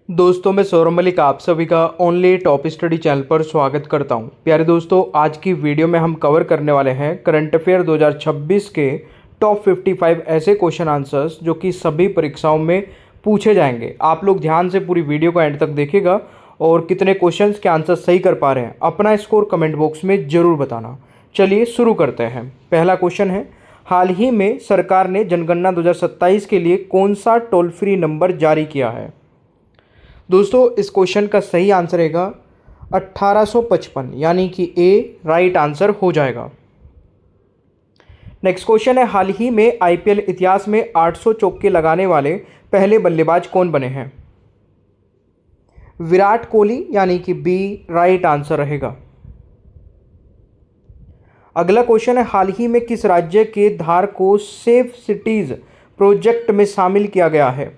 दोस्तों मैं सौरभ मलिक आप सभी का ओनली टॉप स्टडी चैनल पर स्वागत करता हूं। प्यारे दोस्तों, आज की वीडियो में हम कवर करने वाले हैं करंट अफेयर 2026 के टॉप 55 ऐसे क्वेश्चन आंसर्स जो कि सभी परीक्षाओं में पूछे जाएंगे। आप लोग ध्यान से पूरी वीडियो को एंड तक देखिएगा और कितने क्वेश्चन के आंसर सही कर पा रहे हैं अपना स्कोर कमेंट बॉक्स में ज़रूर बताना। चलिए शुरू करते हैं। पहला क्वेश्चन है, हाल ही में सरकार ने जनगणना 2027 के लिए कौन सा टोल फ्री नंबर जारी किया है? दोस्तों इस क्वेश्चन का सही आंसर रहेगा 1855, यानी कि ए राइट आंसर हो जाएगा। नेक्स्ट क्वेश्चन है, हाल ही में आईपीएल इतिहास में 800 चौके लगाने वाले पहले बल्लेबाज कौन बने हैं? विराट कोहली, यानी कि बी राइट आंसर रहेगा। अगला क्वेश्चन है, हाल ही में किस राज्य के धार को सेफ सिटीज प्रोजेक्ट में शामिल किया गया है?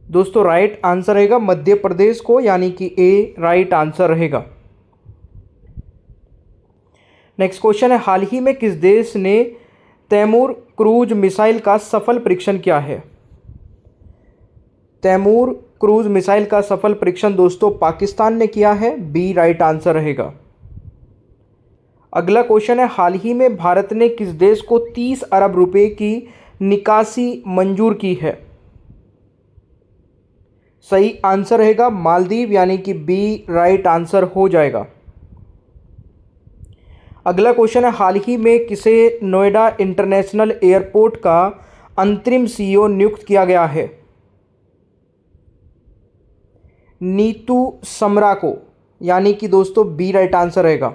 दोस्तों राइट आंसर रहेगा मध्य प्रदेश को, यानी कि ए राइट आंसर रहेगा। नेक्स्ट क्वेश्चन है, हाल ही में किस देश ने तैमूर क्रूज मिसाइल का सफल परीक्षण किया है? तैमूर क्रूज मिसाइल का सफल परीक्षण दोस्तों पाकिस्तान ने किया है, बी राइट आंसर रहेगा। अगला क्वेश्चन है, हाल ही में भारत ने किस देश को 30 अरब रुपए की निकासी मंजूर की है? सही आंसर रहेगा मालदीव, यानी कि बी राइट आंसर हो जाएगा। अगला क्वेश्चन है, हाल ही में किसे नोएडा इंटरनेशनल एयरपोर्ट का अंतरिम सीईओ नियुक्त किया गया है? नीतू समरा को, यानी कि दोस्तों बी राइट आंसर रहेगा।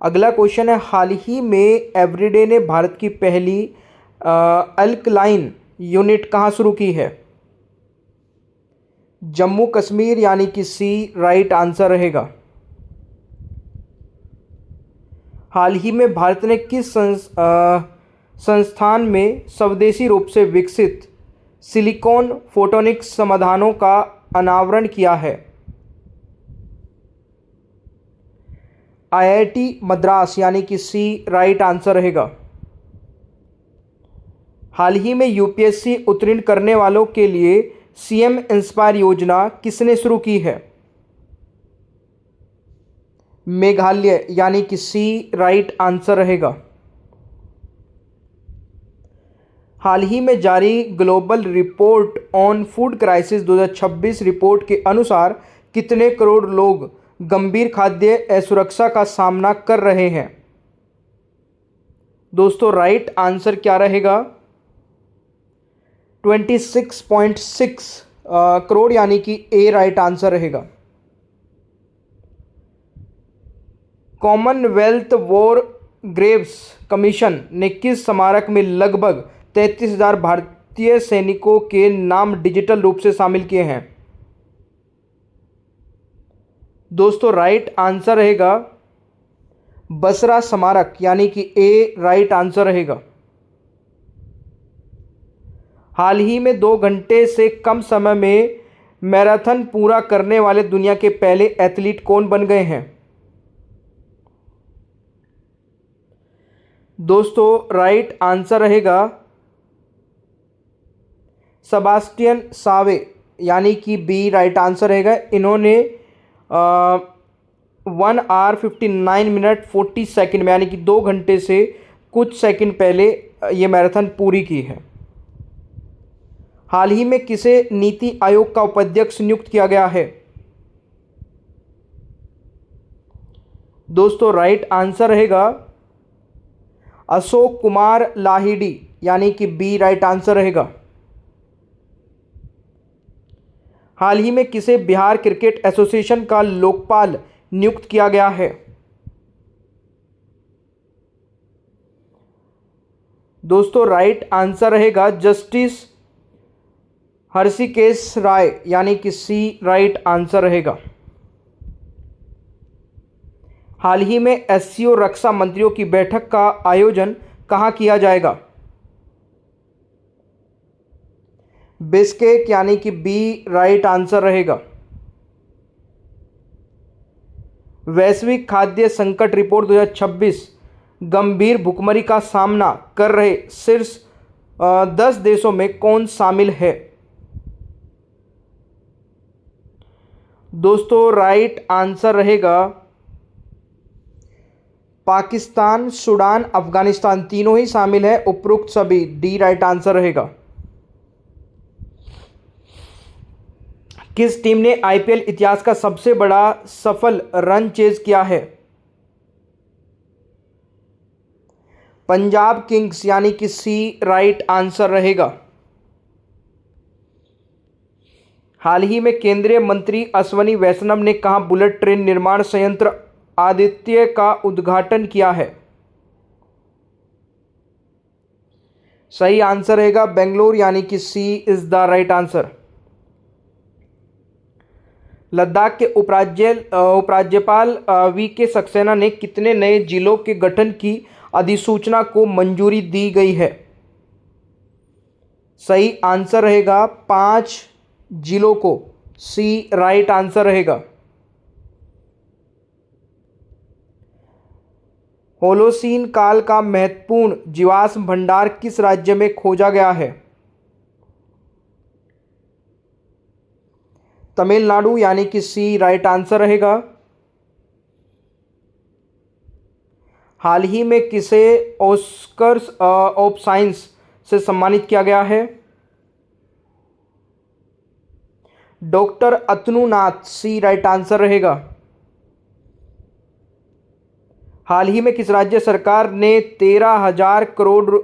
अगला क्वेश्चन है, हाल ही में एवरीडे ने भारत की पहली अल्कलाइन यूनिट कहाँ शुरू की है? जम्मू कश्मीर, यानी कि सी राइट आंसर रहेगा। हाल ही में भारत ने किस संस्थान में स्वदेशी रूप से विकसित सिलिकॉन फोटोनिक्स समाधानों का अनावरण किया है? आईआईटी मद्रास, यानी कि सी राइट आंसर रहेगा। हाल ही में यूपीएससी उत्तीर्ण करने वालों के लिए सीएम इंस्पायर योजना किसने शुरू की है? मेघालय, यानी कि सी राइट आंसर रहेगा। हाल ही में जारी global report on food crisis 2026 report के अनुसार कितने करोड़ लोग गंभीर खाद्य असुरक्षा का सामना कर रहे हैं? दोस्तों राइट आंसर क्या रहेगा? 26.6 करोड़, यानी कि ए राइट आंसर रहेगा। कॉमनवेल्थ वॉर ग्रेव्स कमीशन ने किस स्मारक में लगभग 33,000 भारतीय सैनिकों के नाम डिजिटल रूप से शामिल किए हैं? दोस्तों राइट आंसर रहेगा बसरा स्मारक, यानी कि ए राइट आंसर रहेगा। हाल ही में 2 घंटे से कम समय में मैराथन पूरा करने वाले दुनिया के पहले एथलीट कौन बन गए हैं? दोस्तों राइट आंसर रहेगा सेबास्टियन सावे, यानी कि बी राइट आंसर रहेगा। इन्होंने 1 आवर 59 मिनट 40 सेकेंड में, यानी कि 2 घंटे से कुछ सेकंड पहले ये मैराथन पूरी की है। हाल ही में किसे नीति आयोग का उपाध्यक्ष नियुक्त किया गया है? दोस्तों राइट आंसर रहेगा अशोक कुमार लाहिड़ी, यानी कि बी राइट आंसर रहेगा। हाल ही में किसे बिहार क्रिकेट एसोसिएशन का लोकपाल नियुक्त किया गया है? दोस्तों राइट आंसर रहेगा जस्टिस हर्षिकेश राय, यानी कि सी राइट आंसर रहेगा। हाल ही में एससीओ रक्षा मंत्रियों की बैठक का आयोजन कहां किया जाएगा? बिश्केक, यानी कि बी राइट आंसर रहेगा। वैश्विक खाद्य संकट रिपोर्ट 2026 गंभीर भुखमरी का सामना कर रहे शीर्ष 10 देशों में कौन शामिल है? दोस्तों राइट आंसर रहेगा पाकिस्तान, सूडान, अफगानिस्तान, तीनों ही शामिल है, उपरोक्त सभी। डी राइट आंसर रहेगा। किस टीम ने आईपीएल इतिहास का सबसे बड़ा सफल रन चेज किया है? पंजाब किंग्स, यानी कि सी राइट आंसर रहेगा। हाल ही में केंद्रीय मंत्री अश्वनी वैष्णव ने कहां बुलेट ट्रेन निर्माण संयंत्र आदित्य का उद्घाटन किया है? सही आंसर रहेगा बेंगलुरु, यानी कि C is the right answer. Ladakh के उपराज्यपाल वी के सक्सेना ने कितने नए जिलों के गठन की अधिसूचना को मंजूरी दी गई है? सही आंसर रहेगा 5 जिलों को। सी राइट आंसर रहेगा। होलोसीन काल का महत्वपूर्ण जीवाश्म भंडार किस राज्य में खोजा गया है? तमिलनाडु, यानी कि सी राइट आंसर रहेगा। हाल ही में किसे ऑस्कर्स ऑफ साइंस से सम्मानित किया गया है? डॉक्टर अतनु नाथ, सी राइट आंसर रहेगा। हाल ही में किस राज्य सरकार ने 13,000 करोड़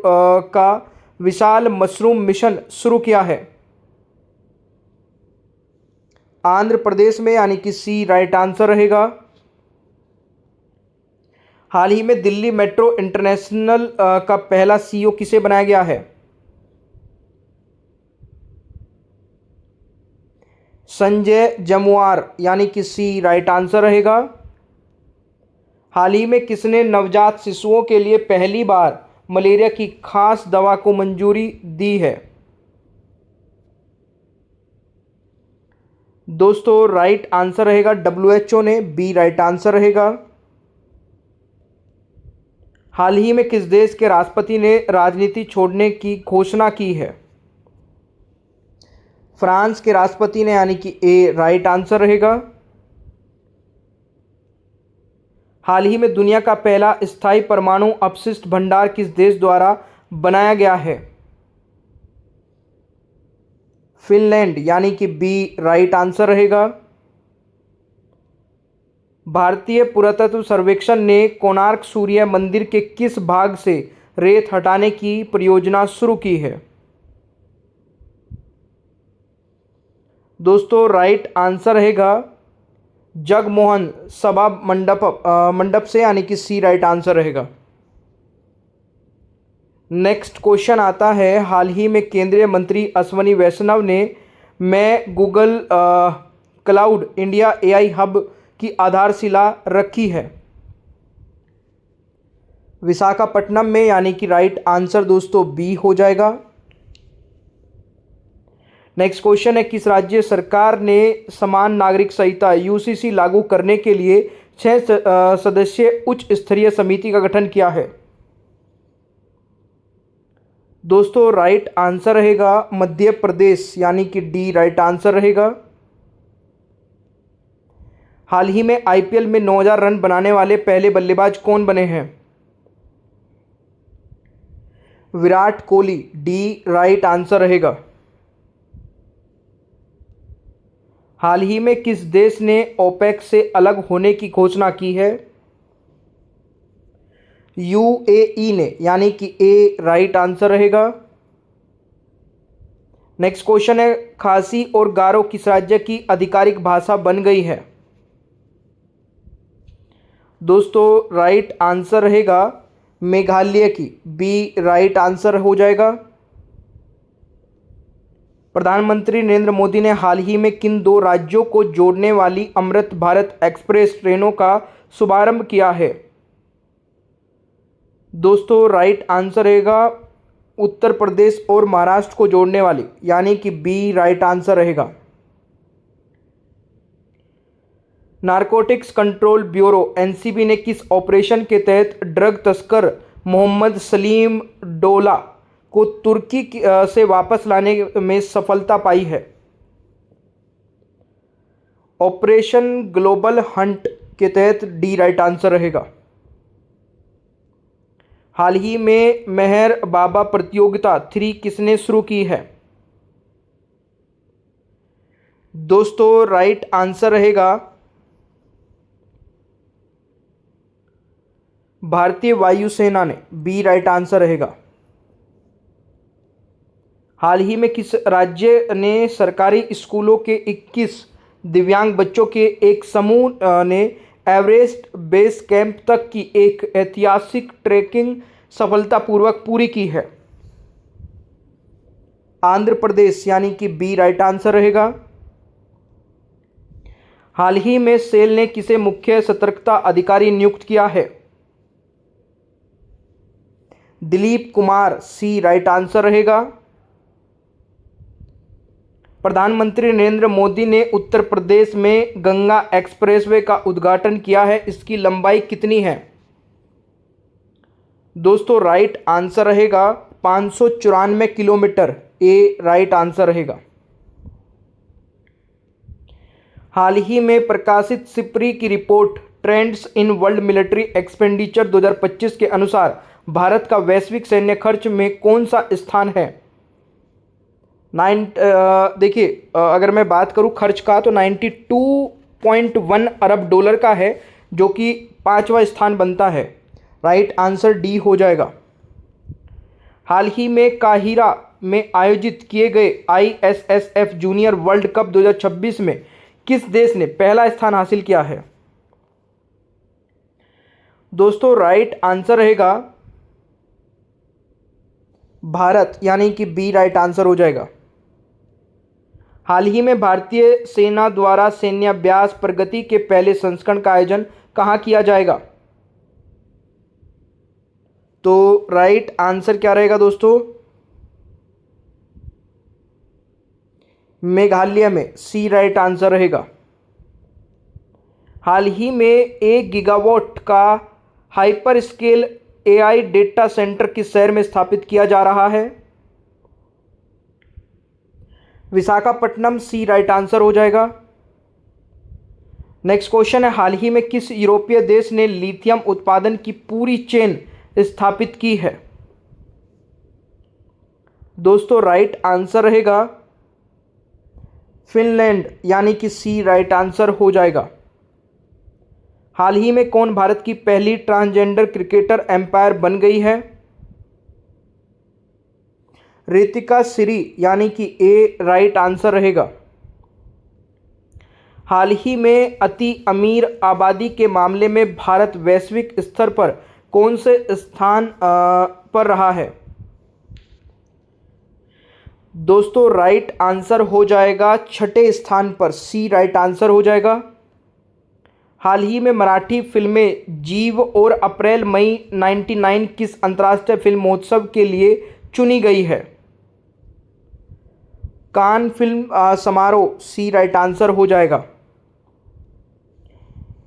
का विशाल मशरूम मिशन शुरू किया है? आंध्र प्रदेश में, यानी कि सी राइट आंसर रहेगा। हाल ही में दिल्ली मेट्रो इंटरनेशनल का पहला सीईओ किसे बनाया गया है? संजय जमुआर, यानी कि सी राइट आंसर रहेगा। हाल ही में किसने नवजात शिशुओं के लिए पहली बार मलेरिया की खास दवा को मंजूरी दी है? दोस्तों राइट आंसर रहेगा WHO ने। बी राइट आंसर रहेगा। हाल ही में किस देश के राष्ट्रपति ने राजनीति छोड़ने की घोषणा की है? फ्रांस के राष्ट्रपति ने, यानी कि ए राइट आंसर रहेगा। हाल ही में दुनिया का पहला स्थायी परमाणु अपशिष्ट भंडार किस देश द्वारा बनाया गया है? फिनलैंड, यानी कि बी राइट आंसर रहेगा। भारतीय पुरातत्व सर्वेक्षण ने कोणार्क सूर्य मंदिर के किस भाग से रेत हटाने की परियोजना शुरू की है? दोस्तों राइट आंसर रहेगा जगमोहन सभा मंडप से, यानी कि सी राइट आंसर रहेगा। नेक्स्ट क्वेश्चन आता है, हाल ही में केंद्रीय मंत्री अश्वनी वैष्णव ने मैं Google cloud India AI hub की आधारशिला रखी है? विशाखापट्टनम में, यानी कि राइट आंसर दोस्तों बी हो जाएगा। नेक्स्ट क्वेश्चन है, किस राज्य सरकार ने समान नागरिक संहिता UCC लागू करने के लिए 6 सदस्यीय उच्च स्तरीय समिति का गठन किया है? दोस्तों राइट आंसर रहेगा मध्य प्रदेश, यानी कि डी राइट आंसर रहेगा। हाल ही में IPL में 9,000 रन बनाने वाले पहले बल्लेबाज कौन बने हैं? Virat Kohli, D right answer रहेगा। हाल ही में किस देश ने OPEC से अलग होने की घोषणा की है? UAE ने, यानी कि ए राइट आंसर रहेगा। नेक्स्ट क्वेश्चन है, खासी और गारो किस राज्य की आधिकारिक भाषा बन गई है? दोस्तों राइट आंसर रहेगा मेघालय की। बी राइट आंसर हो जाएगा। प्रधानमंत्री नरेंद्र मोदी ने हाल ही में किन 2 राज्यों को जोड़ने वाली अमृत भारत एक्सप्रेस ट्रेनों का शुभारंभ किया है? दोस्तों राइट आंसर रहेगा उत्तर प्रदेश और महाराष्ट्र को जोड़ने वाली, यानी कि बी राइट आंसर रहेगा। नारकोटिक्स कंट्रोल ब्यूरो NCB ने किस ऑपरेशन के तहत ड्रग तस्कर मोहम्मद सलीम डोला को तुर्की से वापस लाने में सफलता पाई है? ऑपरेशन ग्लोबल हंट के तहत डी राइट आंसर रहेगा। हाल ही में मेहर बाबा प्रतियोगिता 3 किसने शुरू की है? दोस्तों राइट आंसर रहेगा भारतीय वायुसेना ने, बी राइट आंसर रहेगा। हाल ही में किस राज्य ने सरकारी स्कूलों के 21 दिव्यांग बच्चों के एक समूह ने एवरेस्ट बेस कैंप तक की एक ऐतिहासिक ट्रैकिंग सफलतापूर्वक पूरी की है? आंध्र प्रदेश, यानी कि बी राइट आंसर रहेगा। हाल ही में सेल ने किसे मुख्य सतर्कता अधिकारी नियुक्त किया है? दिलीप कुमार, सी राइट आंसर रहेगा। प्रधानमंत्री नरेंद्र मोदी ने उत्तर प्रदेश में गंगा एक्सप्रेसवे का उद्घाटन किया है, इसकी लंबाई कितनी है? दोस्तों राइट आंसर रहेगा 594 किलोमीटर, ए राइट आंसर रहेगा। हाल ही में प्रकाशित सिप्री की report trends in world military expenditure 2025 के अनुसार भारत का वैश्विक सैन्य खर्च में कौन सा स्थान है? देखिए, अगर मैं बात करूं खर्च का तो 92.1 अरब डॉलर का है, जो कि 5वां स्थान बनता है। राइट आंसर डी हो जाएगा। हाल ही में काहिरा में आयोजित किए गए ISSF जूनियर वर्ल्ड कप 2026 में किस देश ने पहला स्थान हासिल किया है? दोस्तों राइट आंसर रहेगा भारत, यानी कि बी राइट आंसर हो जाएगा। हाल ही में भारतीय सेना द्वारा सैन्याभ्यास प्रगति के पहले संस्करण का आयोजन कहाँ किया जाएगा? तो राइट आंसर क्या रहेगा दोस्तों? मेघालय में, सी राइट आंसर रहेगा। हाल ही में 1 गीगावाट का hyper scale AI data centre किस शहर में स्थापित किया जा रहा है? विशाखापट्टनम, सी राइट आंसर हो जाएगा। नेक्स्ट क्वेश्चन है, हाल ही में किस यूरोपीय देश ने लिथियम उत्पादन की पूरी चेन स्थापित की है? दोस्तों राइट आंसर रहेगा फिनलैंड, यानी कि सी राइट आंसर हो जाएगा। हाल ही में कौन भारत की पहली ट्रांसजेंडर क्रिकेटर एम्पायर बन गई है? रितिका श्री, यानी कि ए राइट आंसर रहेगा। हाल ही में अति अमीर आबादी के मामले में भारत वैश्विक स्तर पर कौन से स्थान पर रहा है? दोस्तों राइट आंसर हो जाएगा 6ठे स्थान पर, सी राइट आंसर हो जाएगा। हाल ही में मराठी फिल्में जीव और अप्रैल मई 99 किस अंतर्राष्ट्रीय फिल्म महोत्सव के लिए चुनी गई है? कान फिल्म समारोह, सी राइट आंसर हो जाएगा।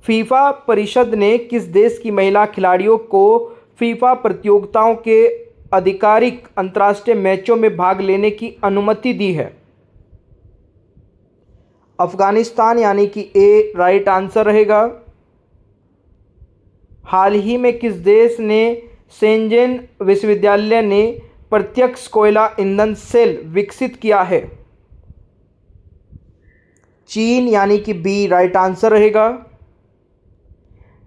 फीफा परिषद ने किस देश की महिला खिलाड़ियों को फीफा प्रतियोगिताओं के आधिकारिक अंतर्राष्ट्रीय मैचों में भाग लेने की अनुमति दी है? अफगानिस्तान, यानी कि ए राइट आंसर रहेगा। हाल ही में किस देश ने शेंजेन विश्वविद्यालय ने प्रत्यक्ष कोयला ईंधन सेल विकसित किया है? चीन, यानी कि बी राइट आंसर रहेगा।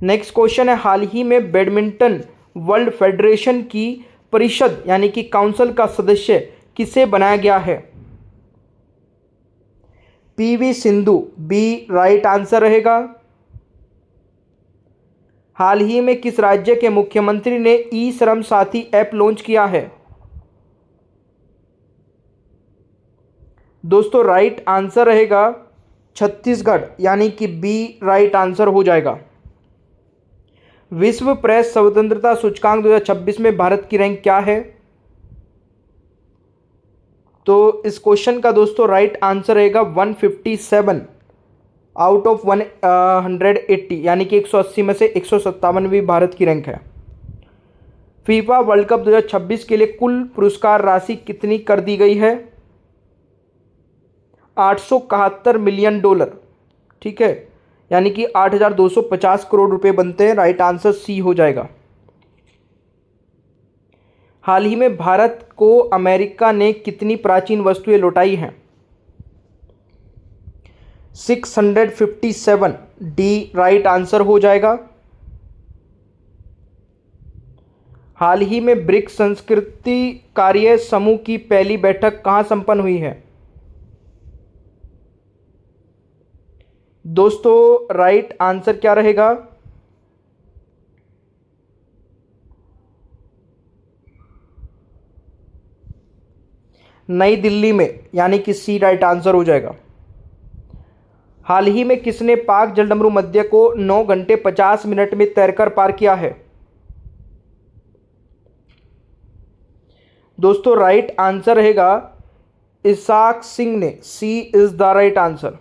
नेक्स्ट क्वेश्चन है, हाल ही में बैडमिंटन वर्ल्ड फेडरेशन की परिषद यानी कि काउंसिल का सदस्य किसे बनाया गया है? PV Sindhu, B right answer रहेगा। हाल ही में किस राज्य के मुख्यमंत्री ने ई श्रम साथी ऐप लॉन्च किया है? दोस्तों राइट आंसर रहेगा छत्तीसगढ़, यानी कि बी राइट आंसर हो जाएगा। विश्व प्रेस स्वतंत्रता सूचकांक 2026 में भारत की रैंक क्या है? तो इस क्वेश्चन का दोस्तों राइट आंसर रहेगा 157 आउट ऑफ 180, यानी कि 180 में से 157वीं भारत की रैंक है। फीफा वर्ल्ड कप 2026 के लिए कुल पुरस्कार राशि कितनी कर दी गई है? $871 मिलियन। ठीक है, यानी कि 8,250 करोड़ रुपए बनते हैं। राइट आंसर सी हो जाएगा। हाल ही में भारत को अमेरिका ने कितनी प्राचीन वस्तुएं लौटाई हैं? 657। डी राइट आंसर हो जाएगा। हाल ही में ब्रिक्स संस्कृति कार्य समूह की पहली बैठक कहां संपन्न हुई है? दोस्तों राइट आंसर क्या रहेगा? नई दिल्ली में, यानी कि सी राइट आंसर हो जाएगा। हाल ही में किसने पाक जलडमरू मध्य को 9 घंटे 50 मिनट में तैरकर पार किया है? दोस्तों राइट आंसर रहेगा इसाक सिंह ने। सी इज द राइट आंसर।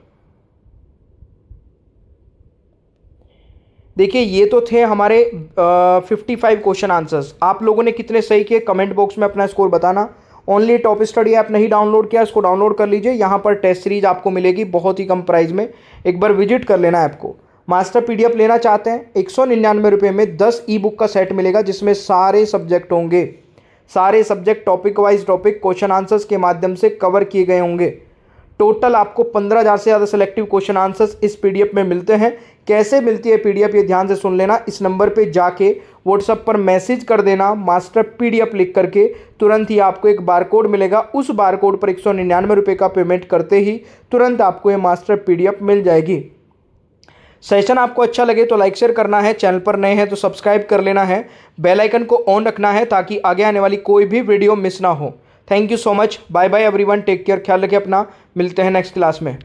देखिए ये तो थे हमारे 55 क्वेश्चन आंसर्स। आप लोगों ने कितने सही किए कमेंट बॉक्स में अपना स्कोर बताना। ओनली टॉप स्टडी ऐप नहीं डाउनलोड किया, इसको डाउनलोड कर लीजिए। यहाँ पर टेस्ट सीरीज आपको मिलेगी बहुत ही कम प्राइस में। एक बार विजिट कर लेना ऐप को। मास्टर पीडीएफ लेना चाहते हैं 199 रुपये में 10 ई बुक का सेट मिलेगा, जिसमें सारे सब्जेक्ट होंगे। सारे subject topic wise topic question answers के माध्यम से कवर किए गए होंगे। टोटल आपको 15,000 से ज़्यादा सेलेक्टिव क्वेश्चन आंसर्स इस पीडीएफ में मिलते हैं। कैसे मिलती है पीडीएफ, ये ध्यान से सुन लेना। इस नंबर पे जाके व्हाट्सएप पर मैसेज कर देना मास्टर पीडीएफ लिख करके। तुरंत ही आपको एक बारकोड मिलेगा। उस बारकोड पर 199 रुपये का पेमेंट करते ही तुरंत आपको ये मास्टर पीडीएफ मिल जाएगी। सेशन आपको अच्छा लगे तो लाइक शेयर करना है। चैनल पर नए हैं तो सब्सक्राइब कर लेना है। बेल आइकन को ऑन रखना है ताकि आगे आने वाली कोई भी वीडियो मिस ना हो। Thank you so much. Bye bye everyone, take care, ख्याल रखें अपना। मिलते हैं नेक्स्ट क्लास में।